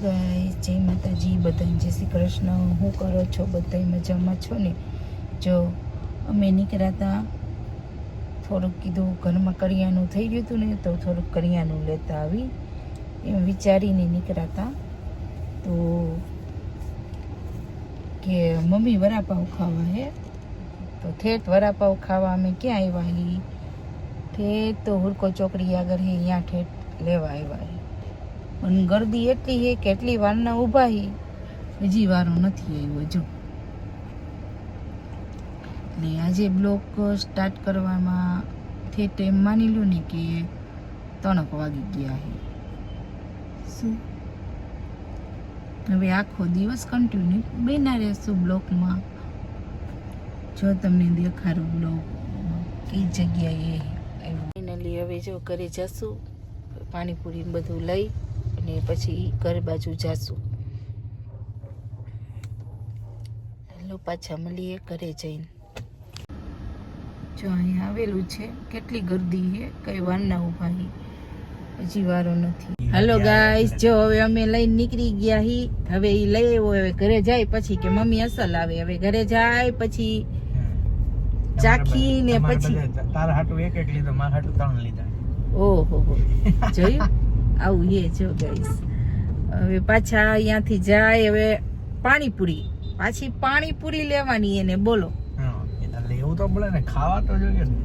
Guys, જય માતાજી, બધાને જય શ્રી કૃષ્ણ. શું કરો છો? બધા મજામાં છો ને? જો અમે નીકળ્યા હતા, થોડુંક કીધું ઘરમાં કરિયાનું થઈ ગયું હતું ને, તો થોડુંક કરિયાનું લેતા આવી એમ વિચારીને નીકળ્યા હતા. તો કે મમ્મી વડાપાવ ખાવા હે, તો ઠેઠ વડાપાવ ખાવા અમે ક્યાં આવ્યા હી? ઠેઠ તો હુરકો ચોકડી આગળ હે, અહીંયા ઠેઠ લેવા આવ્યા હે. પણ ગરદી એટલી હે કે એટલી વારના ઊભા હી, હજી વારો નથી આવ્યો. જો એટલે આજે બ્લોક સ્ટાર્ટ કરવામાં ઠેઠ એમ માની લો ને કે 3 વાગી ગયા હે. શું હવે આખો દિવસ કન્ટિન્યુ બેના રહેશું બ્લોકમાં. જો તમને દેખાડું બ્લોક કઈ જગ્યાએ ફાઇનલી હવે જો ઘરે જશું, પાણીપુરી બધું લઈ અને પછી ઘર બાજુ જાશું. હેલો, પાછા મળીએ ઘરે જઈને. જો અહીંયા આવેલું છે, કેટલી ગર્દી છે, કઈ વારના ઉભા હી, હજી વારો નથી. હેલો ગાઈસ, જો હવે અમે લઈને નીકળી ગયા હી. હવે ઈ લઈ આવ્યો, હવે ઘરે જાય પછી કે મમ્મી અસલ આવે. હવે ઘરે જાય પછી ચાખી ને પછી તારા હાટુ એક લીધો, મારા હાટુ 3 લીધા. ઓહો જોયું આવું એ જો ગાઈસ. હવે પાછા અહીંયાથી જાય, હવે પાછી પાણીપુરી લેવાની એને, બોલો. એવું તો બોલે ને, ખાવા તો જોઈએ ને.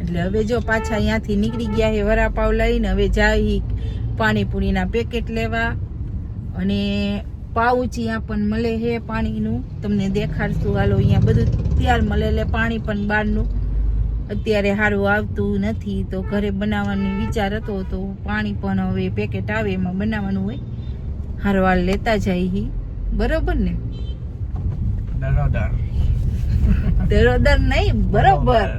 એટલે હવે જો પાછા અહીંયાથી નીકળી ગયા હે વડાપાવ લઈને. હવે જાય પાણીપુરીના પેકેટ લેવા, અને પાઉચ અહીંયા પણ મળે હે પાણીનું, તમને દેખાડશું. હાલો, અહીંયા બધું તૈયાર મળે, એટલે પાણી પણ બહારનું અત્યારે સારું આવતું નથી, તો ઘરે બનાવવાનો વિચાર હતો. તો પાણી પણ હવે પેકેટ આવે એમાં બનાવવાનું હોય, હારવાર લેતા જાય. બરોબર ને? દરોદર નહીં, બરોબર.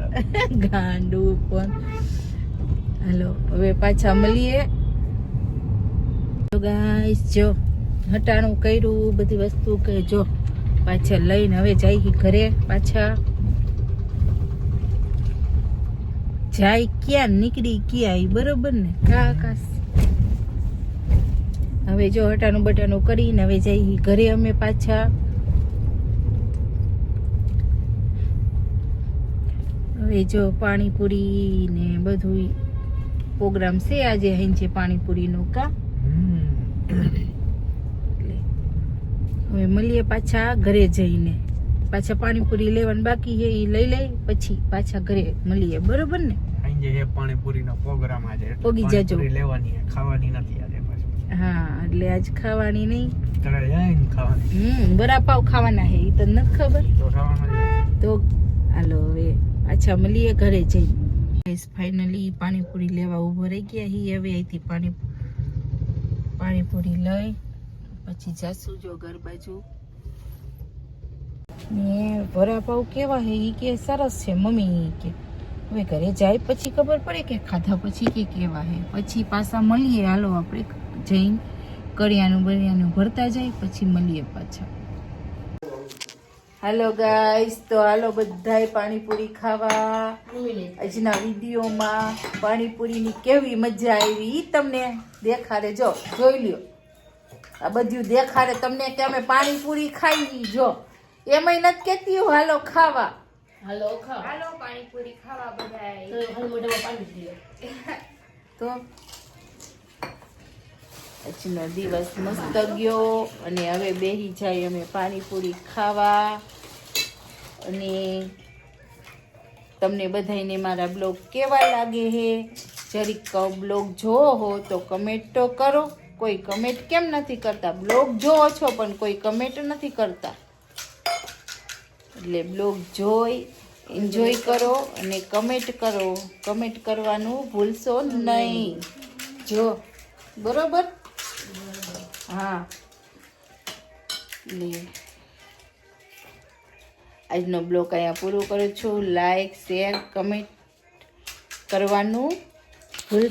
ગાંડું પણ. હાલો, હવે પાછા મળીએ. ગાઈસ, જો હટાણું કર્યું, બધી વસ્તુ કે જો પાછા લઈને હવે જાય ઘરે. પાછા જાય ક્યાં, નીકળી ક્યાં, બરોબર ને? કાકાસ હવે જો હટાણું બટાણું કરીને હવે જાય ઘરે અમે પાછા. હવે જો પાણીપુરી ને બધું પ્રોગ્રામ છે આજે અહીં છે પાણીપુરીનો. કા હવે મળીએ પાછા ઘરે જઈને. પાછા પાણીપુરી લેવાનું બાકી છે, એ લઈ પછી પાછા ઘરે મળીએ. બરોબર ને? આજે પાણીપુરીનો પ્રોગ્રામ આજે પોગી જાજો. લેવાની ખાવાની નથી આજે પાછી. હા, એટલે આજ ખાવાની નહીં, ઘરે જઈને ખાવાની. વડાપાવ ખાવાના હે, એ તો નથી ખબર. તો ખાવાના તો હાલો હવે પાછા મળીએ ઘરે જઈને. ફાઇનલી પાણીપુરી લેવા ઉભો રહી ગયા હી. હવે અહીંથી પાણીપુરી લઈ પછી જાશું જો ઘર બાજુ. ને વડાપાવ કેવા હે ઈ કે સરસ છે મમ્મી કે. હવે ઘરે જાય પછી ખબર પડે કે ખાધા પછી કે કેવા હે. પછી પાછા મળીએ. હાલો આપણે જઈને કરિયાનું ભરતા જાય પછી મળીએ પાછા. હાલો ગાઈસ, તો હાલો બધાય પાણીપુરી ખાવા. આજના વિડીયોમાં પાણીપુરીની કેવી મજા આવી ઈ તમને દેખાડે. જો જોઈ લ્યો, આ બધું દેખાડે તમને કે અમે પાણીપુરી ખાઈ. જો એમાંય નથી કેતી હાલો ખાવા. હાલો પાણીપુરી ખાવા બધાય. તો આજનો દિવસ મસ્ત ગયો, અને હવે બેહી જાય અમે પાણીપુરી ખાવા. અને તમને બધાને મારા બ્લોગ કેવા લાગે હે, જરીક બ્લોગ જોવો હો તો કમેન્ટ તો કરો. કોઈ કમેન્ટ કેમ નથી કરતા? બ્લોગ જોવો છો પણ કોઈ કમેન્ટ નથી કરતા. એટલે બ્લોગ જોઈ એન્જોય કરો અને કમેન્ટ કરો. કમેન્ટ કરવાનું ભૂલશો નહીં. જો બરોબર? હા, આજનો બ્લોગ અહીંયા પૂરો કરું છું. લાઈક, શેર, કમેન્ટ કરવાનું ભૂલ